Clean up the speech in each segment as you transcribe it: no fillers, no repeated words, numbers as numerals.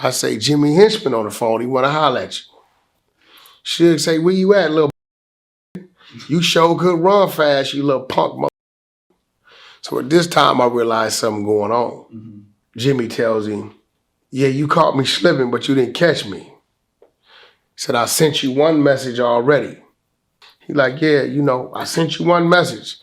I say, Jimmy Henchman on the phone. He want to holler at you. Suge say, where you at, little You sure could run fast, you little punk mother. So at this time, I realized something going on. Mm-hmm. Jimmy tells him, yeah, you caught me slipping, but you didn't catch me. He said, I sent you one message already. He like, yeah, you know, I sent you one message.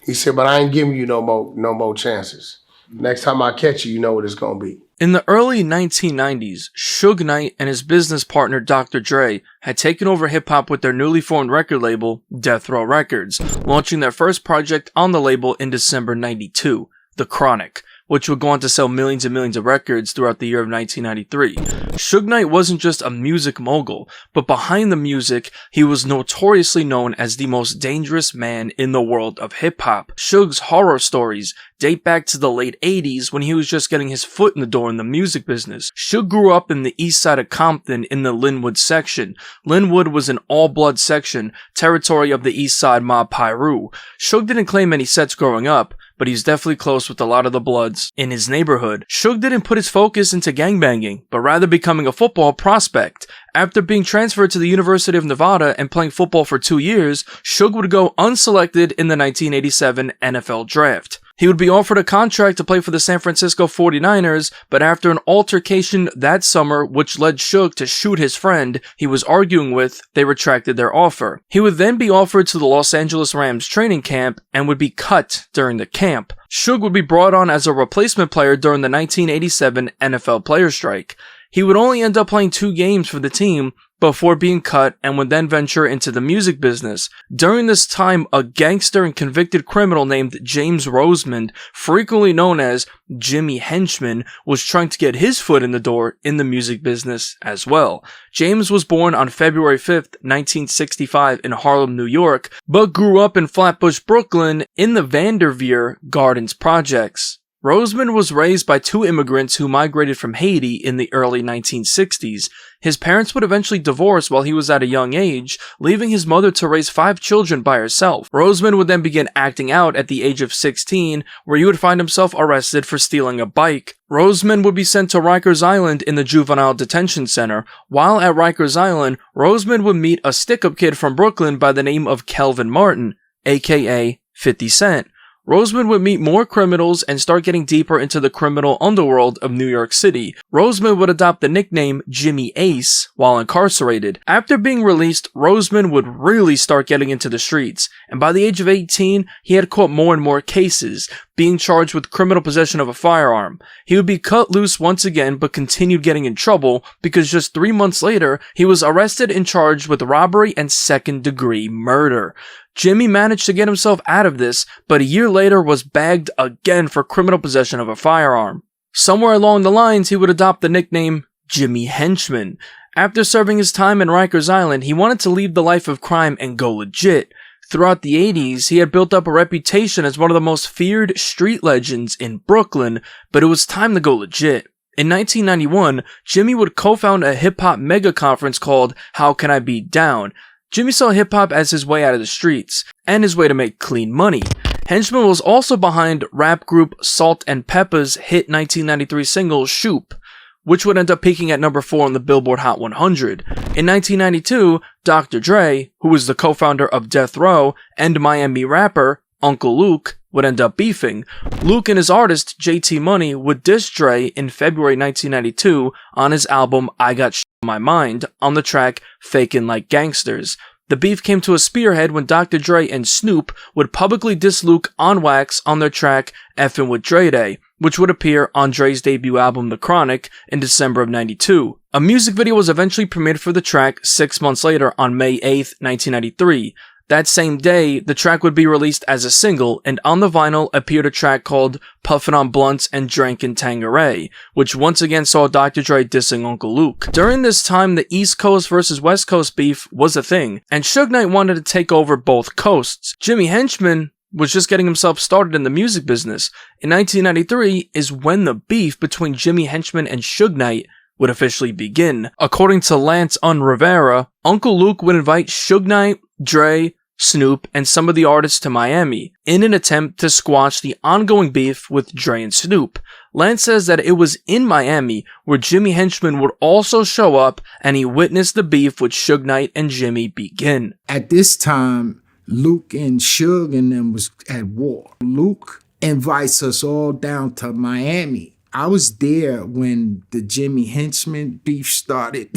He said, but I ain't giving you no more chances. Next time I catch you, you know what it's gonna be. In the early 1990s, Suge Knight and his business partner Dr. Dre had taken over hip-hop with their newly formed record label, Death Row Records, launching their first project on the label in December 92, The Chronic, which would go on to sell millions and millions of records throughout the year of 1993. Suge Knight wasn't just a music mogul, but behind the music, he was notoriously known as the most dangerous man in the world of hip-hop. Suge's horror stories date back to the late 80s when he was just getting his foot in the door in the music business. Suge grew up in the east side of Compton in the Linwood section. Linwood was an all-blood section, territory of the east side mob Piru. Suge didn't claim any sets growing up, but he's definitely close with a lot of the Bloods in his neighborhood. Suge didn't put his focus into gangbanging, but rather becoming a football prospect. After being transferred to the University of Nevada and playing football for 2 years, Suge would go unselected in the 1987 NFL Draft. He would be offered a contract to play for the San Francisco 49ers, but after an altercation that summer which led Suge to shoot his friend he was arguing with, they retracted their offer. He would then be offered to the Los Angeles Rams training camp and would be cut during the camp. Suge would be brought on as a replacement player during the 1987 NFL player strike. He would only end up playing 2 games for the team before being cut and would then venture into the music business. During this time, a gangster and convicted criminal named James Rosemond, frequently known as Jimmy Henchman, was trying to get his foot in the door in the music business as well. James was born on February 5th, 1965 in Harlem, New York, but grew up in Flatbush, Brooklyn in the Vanderveer Gardens projects. Rosemond was raised by 2 immigrants who migrated from Haiti in the early 1960s. His parents would eventually divorce while he was at a young age, leaving his mother to raise 5 children by herself. Rosemond would then begin acting out at the age of 16, where he would find himself arrested for stealing a bike. Rosemond would be sent to Rikers Island in the Juvenile Detention Center. While at Rikers Island, Rosemond would meet a stick-up kid from Brooklyn by the name of Kelvin Martin, aka 50 Cent. Rosemond would meet more criminals and start getting deeper into the criminal underworld of New York City. Rosemond would adopt the nickname Jimmy Ace while incarcerated. After being released, Rosemond would really start getting into the streets, and by the age of 18, he had caught more and more cases, being charged with criminal possession of a firearm. He would be cut loose once again, but continued getting in trouble because just 3 months later, he was arrested and charged with robbery and second-degree murder. Jimmy managed to get himself out of this, but a year later was bagged again for criminal possession of a firearm. Somewhere along the lines, he would adopt the nickname Jimmy Henchman. After serving his time in Rikers Island, he wanted to leave the life of crime and go legit. Throughout the 80s, he had built up a reputation as one of the most feared street legends in Brooklyn, but it was time to go legit. In 1991, Jimmy would co-found a hip-hop mega conference called How Can I Be Down? Jimmy saw hip-hop as his way out of the streets, and his way to make clean money. Henchman was also behind rap group Salt and Peppa's hit 1993 single, Shoop, which would end up peaking at number 4 on the Billboard Hot 100. In 1992, Dr. Dre, who was the co-founder of Death Row, and Miami rapper Uncle Luke, would end up beefing. Luke and his artist, JT Money, would diss Dre in February 1992 on his album I Got Shit on My Mind on the track Fakin' Like Gangsters. The beef came to a spearhead when Dr. Dre and Snoop would publicly diss Luke on wax on their track Effin' With Dre Day, which would appear on Dre's debut album The Chronic in December of 92. A music video was eventually premiered for the track 6 months later on May 8th, 1993. That same day, the track would be released as a single, and on the vinyl appeared a track called Puffin' on Blunts and Drinkin' Tanqueray, which once again saw Dr. Dre dissing Uncle Luke. During this time, the East Coast versus West Coast beef was a thing, and Suge Knight wanted to take over both coasts. Jimmy Henchman was just getting himself started in the music business. In 1993 is when the beef between Jimmy Henchman and Suge Knight would officially begin. According to Lance Rivera, Uncle Luke would invite Suge Knight, Dre, Snoop, and some of the artists to Miami in an attempt to squash the ongoing beef with Dre and Snoop. Lance says that it was in Miami where Jimmy Henchman would also show up, and he witnessed the beef with Suge Knight and Jimmy begin. At this time, Luke and Suge and them was at war. Luke invites us all down to Miami. I was there when the Jimmy Henchman beef started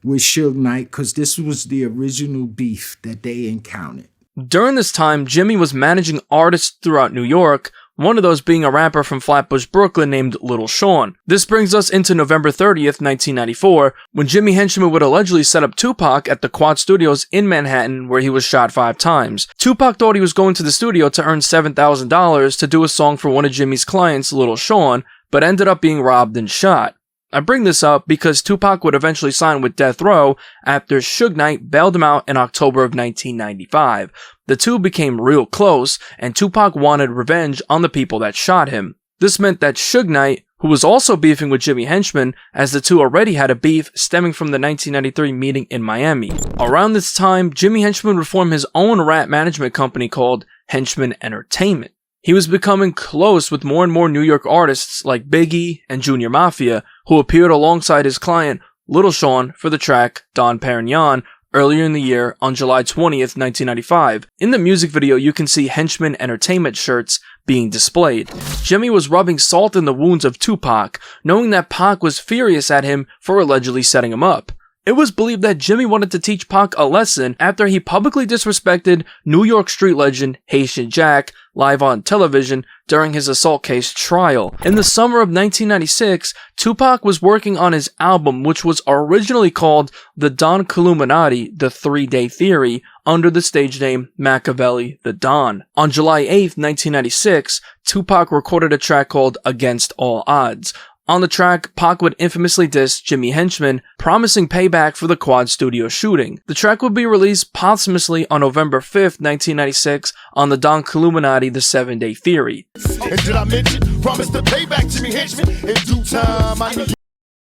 with Suge Knight, because this was the original beef that they encountered. During this time, Jimmy was managing artists throughout New York, one of those being a rapper from Flatbush, Brooklyn named Little Sean. This brings us into November 30th, 1994, when Jimmy Henchman would allegedly set up Tupac at the Quad Studios in Manhattan, where he was shot 5 times. Tupac thought he was going to the studio to earn $7,000 to do a song for one of Jimmy's clients, Little Sean, but ended up being robbed and shot. I bring this up because Tupac would eventually sign with Death Row after Suge Knight bailed him out in October of 1995. The two became real close, and Tupac wanted revenge on the people that shot him. This meant that Suge Knight, who was also beefing with Jimmy Henchman, as the two already had a beef stemming from the 1993 meeting in Miami. Around this time, Jimmy Henchman would form his own rap management company called Henchman Entertainment. He was becoming close with more and more New York artists like Biggie and Junior Mafia, who appeared alongside his client, Little Sean, for the track Don Perignon earlier in the year on July 20th, 1995. In the music video, you can see Henchman Entertainment shirts being displayed. Jimmy was rubbing salt in the wounds of Tupac, knowing that Pac was furious at him for allegedly setting him up. It was believed that Jimmy wanted to teach Pac a lesson after he publicly disrespected New York street legend Haitian Jack live on television during his assault case trial. In the summer of 1996, Tupac was working on his album, which was originally called The Don Illuminati, The 3-Day Theory, under the stage name Machiavelli the Don. On July 8th, 1996, Tupac recorded a track called Against All Odds. On the track, Pac would infamously diss Jimmy Henchman, promising payback for the Quad Studio shooting. The track would be released posthumously on November 5th, 1996 on the Don Illuminati, The 7-Day Theory. And did I mention, promise to pay back Jimmy Henchman in due time? I need you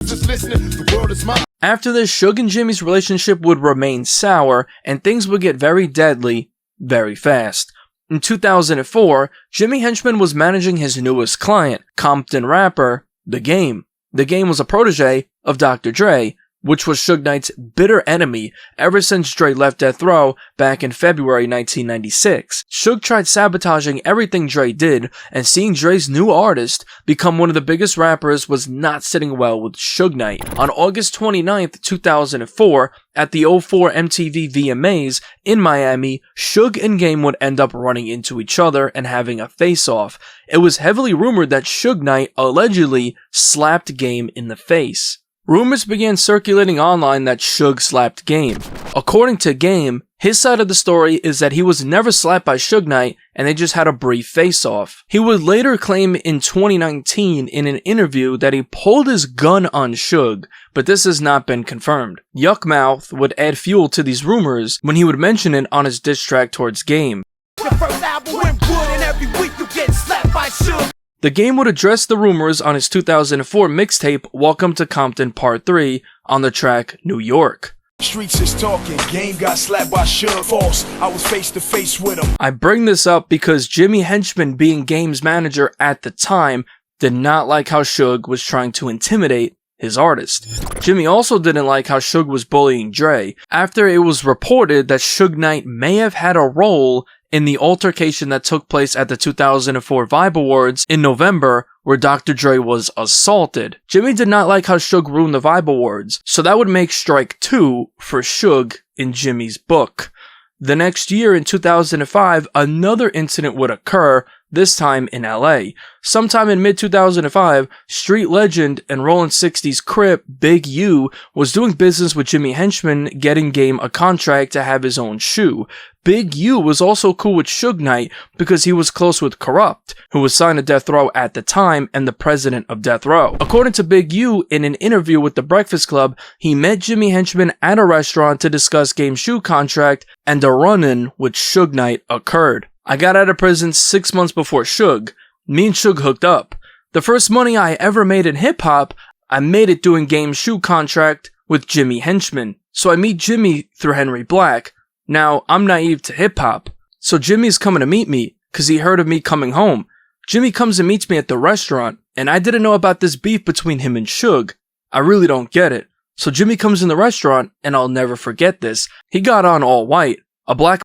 just listening, the world is mine. After this, Suge and Jimmy's relationship would remain sour, and things would get very deadly very fast. In 2004, Jimmy Henchman was managing his newest client, Compton rapper The Game. The Game was a protege of Dr. Dre, which was Suge Knight's bitter enemy ever since Dre left Death Row back in February 1996. Suge tried sabotaging everything Dre did, and seeing Dre's new artist become one of the biggest rappers was not sitting well with Suge Knight. On August 29th, 2004, at the 04 MTV VMAs in Miami, Suge and Game would end up running into each other and having a face-off. It was heavily rumored that Suge Knight allegedly slapped Game in the face. Rumors began circulating online that Suge slapped Game. According to Game, his side of the story is that he was never slapped by Suge Knight and they just had a brief face-off. He would later claim in 2019 in an interview that he pulled his gun on Suge, but this has not been confirmed. Yuckmouth would add fuel to these rumors when he would mention it on his diss track towards Game. Your first album went good and every week you get slapped by Suge. The Game would address the rumors on his 2004 mixtape Welcome to Compton Part 3 on the track New York. Streets is talking, Game got slapped by Suge. False, I was face to face with him. I bring this up because Jimmy Henchman, being Game's manager at the time, did not like how Suge was trying to intimidate his artist. Jimmy also didn't like how Suge was bullying Dre, after it was reported that Suge Knight may have had a role in the altercation that took place at the 2004 Vibe Awards in November, where Dr. Dre was assaulted. Jimmy did not like how Suge ruined the Vibe Awards, so that would make strike 2 for Suge in Jimmy's book. The next year, in 2005, another incident would occur, this time in LA. Sometime in mid-2005, street legend and Rollin' 60s Crip Big U was doing business with Jimmy Henchman, getting Game a contract to have his own shoe. Big U was also cool with Suge Knight because he was close with Corrupt, who was signed to Death Row at the time and the president of Death Row. According to Big U, in an interview with The Breakfast Club, he met Jimmy Henchman at a restaurant to discuss Game's shoe contract, and a run-in with Suge Knight occurred. I got out of prison 6 months before Suge. Me and Suge hooked up. The first money I ever made in hip-hop, I made it doing Game's shoe contract with Jimmy Henchman. So I meet Jimmy through Henry Black. Now, I'm naive to hip-hop, so Jimmy's coming to meet me because he heard of me coming home. Jimmy comes and meets me at the restaurant, and I didn't know about this beef between him and Suge. I really don't get it. So Jimmy comes in the restaurant, and I'll never forget this. He got on all white, a black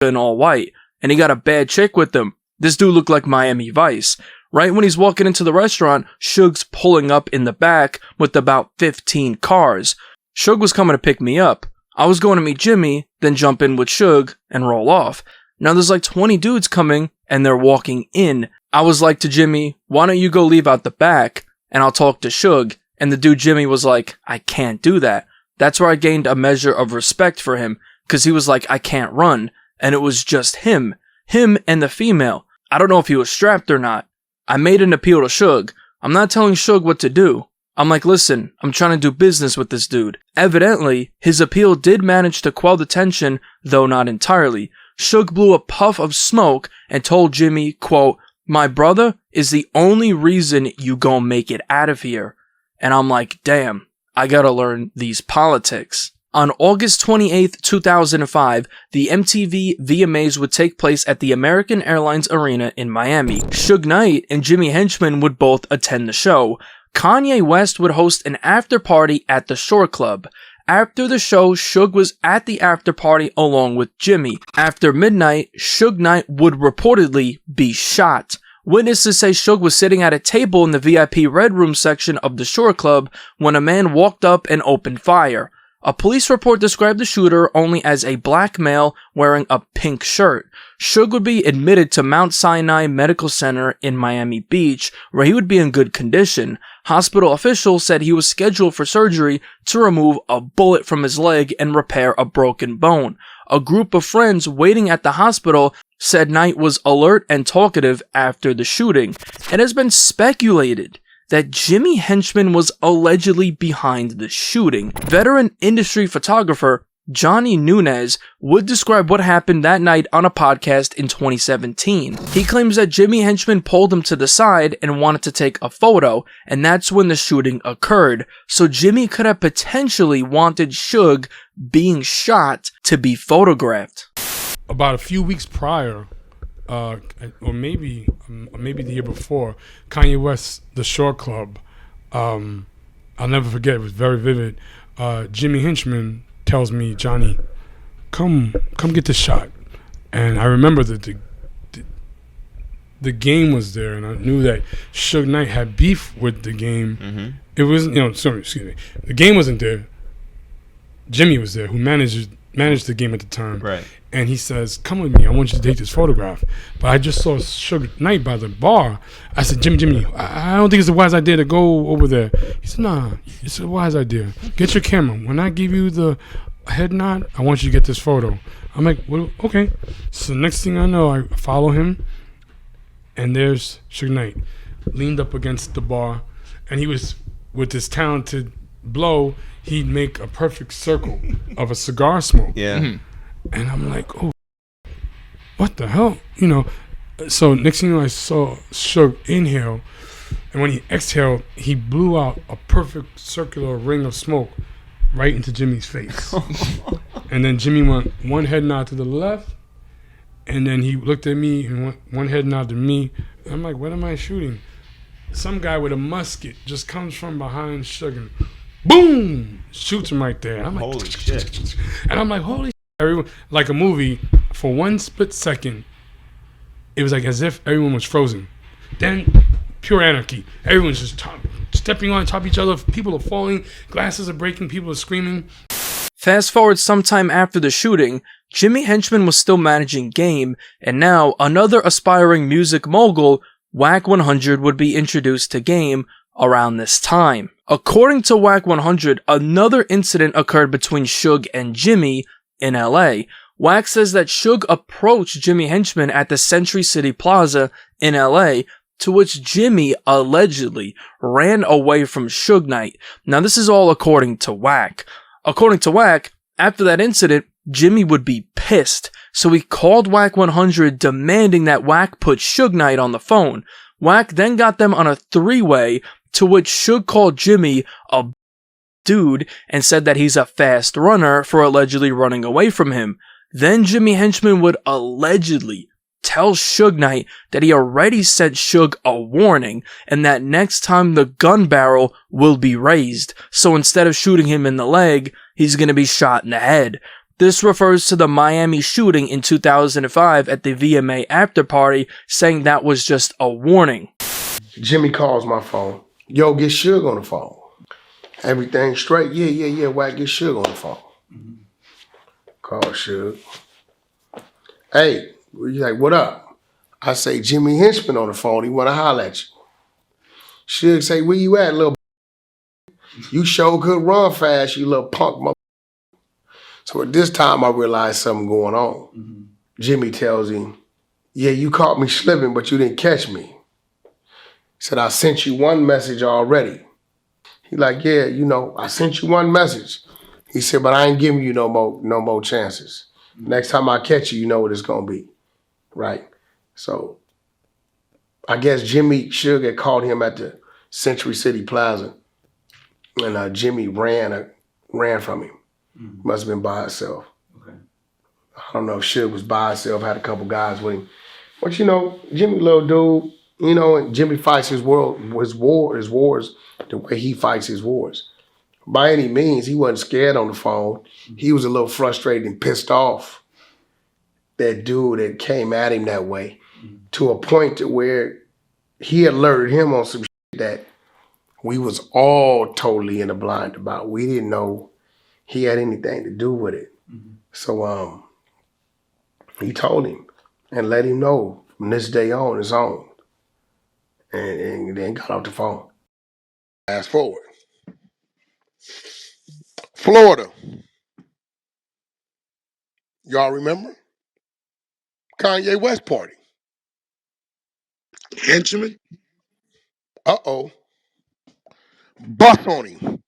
in all white, and he got a bad chick with him. This dude looked like Miami Vice. Right when he's walking into the restaurant, Suge's pulling up in the back with about 15 cars. Suge was coming to pick me up. I was going to meet Jimmy, then jump in with Suge and roll off. Now there's like 20 dudes coming, and they're walking in. I was like to Jimmy, why don't you go leave out the back, and I'll talk to Suge. And the dude Jimmy was like, I can't do that. That's where I gained a measure of respect for him, because he was like, I can't run. And it was just him and the female. I don't know if he was strapped or not. I made an appeal to Suge. I'm not telling Suge what to do. I'm like, listen, I'm trying to do business with this dude. Evidently, his appeal did manage to quell the tension, though not entirely. Suge blew a puff of smoke and told Jimmy, quote, my brother is the only reason you gon' make it out of here. And I'm like, damn, I gotta learn these politics. On August 28th, 2005, the MTV VMAs would take place at the American Airlines Arena in Miami. Suge Knight and Jimmy Henchman would both attend the show. Kanye West would host an after party at the Shore Club. After the show, Suge was at the after party along with Jimmy. After midnight, Suge Knight would reportedly be shot. Witnesses say Suge was sitting at a table in the VIP Red Room section of the Shore Club when a man walked up and opened fire. A police report described the shooter only as a black male wearing a pink shirt. Suge would be admitted to Mount Sinai Medical Center in Miami Beach, where he would be in good condition. Hospital officials said he was scheduled for surgery to remove a bullet from his leg and repair a broken bone. A group of friends waiting at the hospital said Knight was alert and talkative after the shooting. It has been speculated that Jimmy Henchman was allegedly behind the shooting. Veteran industry photographer Johnny Nunez would describe what happened that night on a podcast in 2017. He claims that Jimmy Henchman pulled him to the side and wanted to take a photo, and that's when the shooting occurred. So Jimmy could have potentially wanted Suge being shot to be photographed. About a few weeks prior, or maybe the year before, Kanye West, the Shore Club, I'll never forget, it was very vivid. Jimmy Henchman tells me, Johnny, come get this shot. And I remember that the game was there, and I knew that Suge Knight had beef with the game. Mm-hmm. It wasn't, excuse me. The game wasn't there. Jimmy was there, who managed the game at the time. Right. And he says, come with me, I want you to take this photograph. But I just saw Suge Knight by the bar. I said, Jimmy, I don't think it's a wise idea to go over there. He said, nah, it's a wise idea. Get your camera. When I give you the head nod, I want you to get this photo. I'm like, well, okay. So next thing I know, I follow him, and there's Suge Knight leaned up against the bar, and he was, with his talented blow, he'd make a perfect circle of a cigar smoke. Yeah. Mm-hmm. And I'm like, oh, what the hell? So next thing you know, I saw Suge inhale, and when he exhaled, he blew out a perfect circular ring of smoke right into Jimmy's face. And then Jimmy went one head nod to the left, and then he looked at me and went one head nod to me. I'm like, what am I shooting? Some guy with a musket just comes from behind Suge and boom, shoots him right there. I'm like, holy shit. And I'm like, holy shit. Everyone, like a movie, for one split second, it was like as if everyone was frozen. Then, pure anarchy. Everyone's just stepping on top of each other. People are falling. Glasses are breaking. People are screaming. Fast forward sometime after the shooting, Jimmy Henchman was still managing Game, and now another aspiring music mogul, Wack 100, would be introduced to Game around this time. According to Wack 100, another incident occurred between Suge and Jimmy in LA. Wack says that Suge approached Jimmy Henchman at the Century City Plaza in LA, to which Jimmy allegedly ran away from Suge Knight. Now this is all according to Wack. According to Wack, after that incident, Jimmy would be pissed, so he called Wack 100 demanding that Wack put Suge Knight on the phone. Wack then got them on a three-way, to which Suge called Jimmy a dude and said that he's a fast runner for allegedly running away from him. Then Jimmy Henchman would allegedly tell Suge Knight that he already sent Suge a warning and that next time the gun barrel will be raised. So instead of shooting him in the leg, he's going to be shot in the head. This refers to the Miami shooting in 2005 at the VMA after party, saying that was just a warning. Jimmy calls my phone. Yo, get Suge on the phone. Everything straight? Yeah. Whack, get Suge on the phone. Call Suge. Hey, he's like, what up? I say, Jimmy Henchman on the phone. He want to holler at you. Suge say, where you at, little You sure could run fast, you little punk mother. So at this time, I realized something going on. Jimmy tells him, yeah, you caught me slipping, but you didn't catch me. He said, I sent you one message already. He like, yeah, I sent you one message. He said, but I ain't giving you no more chances. Next time I catch you, you know what it's gonna be, right? So I guess Jimmy Suge had caught him at the Century City Plaza, and Jimmy ran from him. Must have been by himself. Okay. I don't know if Suge was by himself, had a couple guys with him. But Jimmy little dude, and Jimmy fights his wars the way he fights his wars. By any means, he wasn't scared on the phone. He was a little frustrated and pissed off that dude that came at him that way, to a point to where he alerted him on some shit that we was all totally in the blind about. We didn't know he had anything to do with it. So he told him and let him know from this day on it's on. And then got off the phone. Fast forward. Florida. Y'all remember? Kanye West party. Henchman? Uh-oh. Bus on him.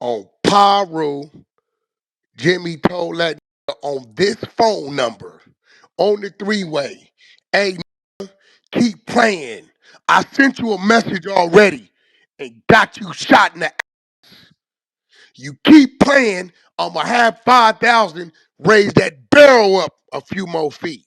On Pyro, Jimmy told that on this phone number, on the three-way, hey, keep playing. I sent you a message already and got you shot in the ass. You keep playing, I'ma have 5,000, raise that barrel up a few more feet.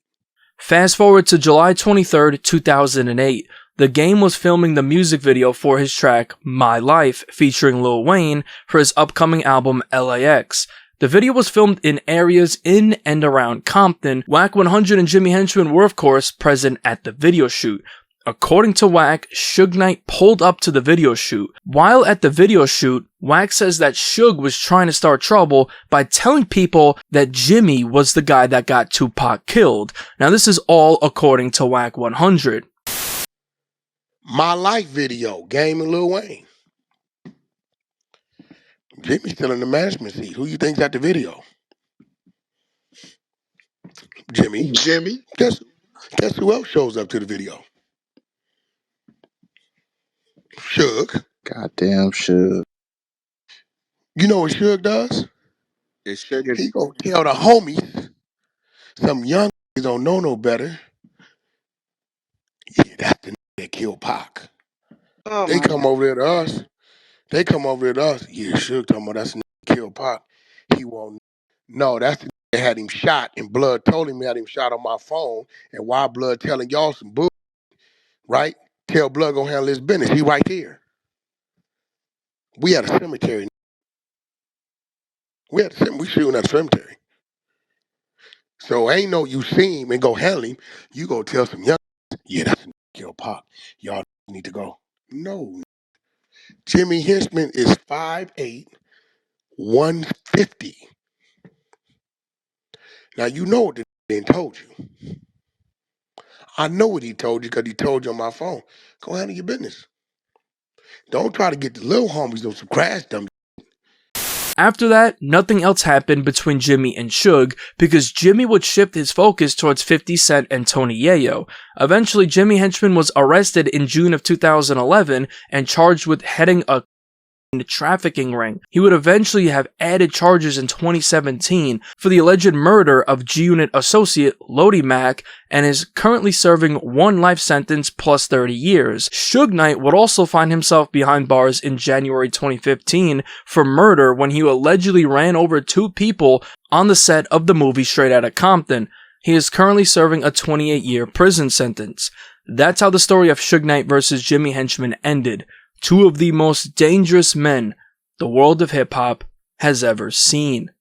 Fast forward to July 23rd, 2008. The Game was filming the music video for his track My Life, featuring Lil Wayne, for his upcoming album LAX. The video was filmed in areas in and around Compton. Wack 100 and Jimmy Henchman were of course present at the video shoot. According to Wack, Suge Knight pulled up to the video shoot. While at the video shoot, Wack says that Suge was trying to start trouble by telling people that Jimmy was the guy that got Tupac killed. Now this is all according to Wack 100. My Life video, Game and Lil Wayne. Jimmy's still in the management seat. Who you think's at the video? Jimmy. Jimmy? Guess who else shows up to the video? Suge. Goddamn Suge. You know what Suge does? Is Suge He gonna tell the homies, some young don't know no better. Yeah, that's the that killed Pac. oh They my come over there to us. Yeah, Suge talking about that's the that killed Pac. He won't. No, that's the that had him shot, and Blood told him he had him shot on my phone. And why Blood telling y'all some bull, right? Tell Blood gonna handle his business. He right here. We at a cemetery. We shooting at a cemetery. So ain't no you see him and go handle him. You go tell some young, yeah, that's the kill Pac. Y'all need to go. No. Jimmy Henchman is 5'8", 150. Now you know what the then told you. I know what he told you because he told you on my phone. Go handle your business. Don't try to get the little homies on some crash dumb. After that, nothing else happened between Jimmy and Suge because Jimmy would shift his focus towards 50 Cent and Tony Yayo. Eventually, Jimmy Henchman was arrested in June of 2011 and charged with heading a trafficking ring. He would eventually have added charges in 2017 for the alleged murder of G-Unit associate Lodi Mac and is currently serving 1 life sentence plus 30 years. Suge Knight would also find himself behind bars in January 2015 for murder when he allegedly ran over 2 people on the set of the movie Straight Outta Compton. He is currently serving a 28-year prison sentence. That's how the story of Suge Knight versus Jimmy Henchman ended. 2 of the most dangerous men the world of hip-hop has ever seen.